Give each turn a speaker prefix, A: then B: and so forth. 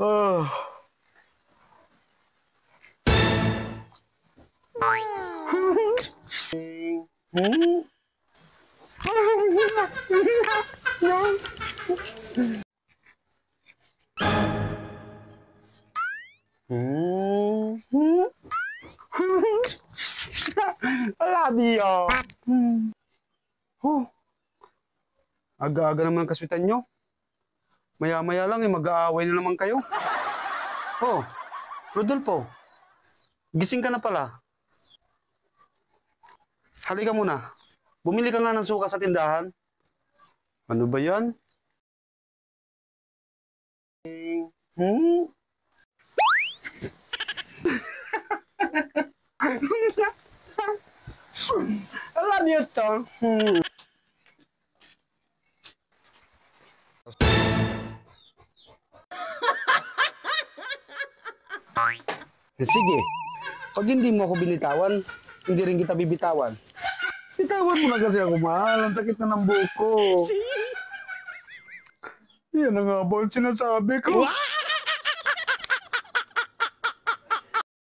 A: Ah. Hmm? Alabi ah. Huh. Aga-aga naman ang kaswitan nyo. Maya-maya lang mag-aaway na naman kayo. Oh, Rodolfo, gising ka na pala. Halika muna. Bumili ka nga ng suka sa tindahan. Ano ba yan? Hmm? Alam niyo to. Sige, pag hindi mo ako binitawan, hindi rin kita bibitawan. Bitawan mo na kasi ako, mahal. Ang sakit na ng buhok ko. Yan na nga ba ang sinasabi ko?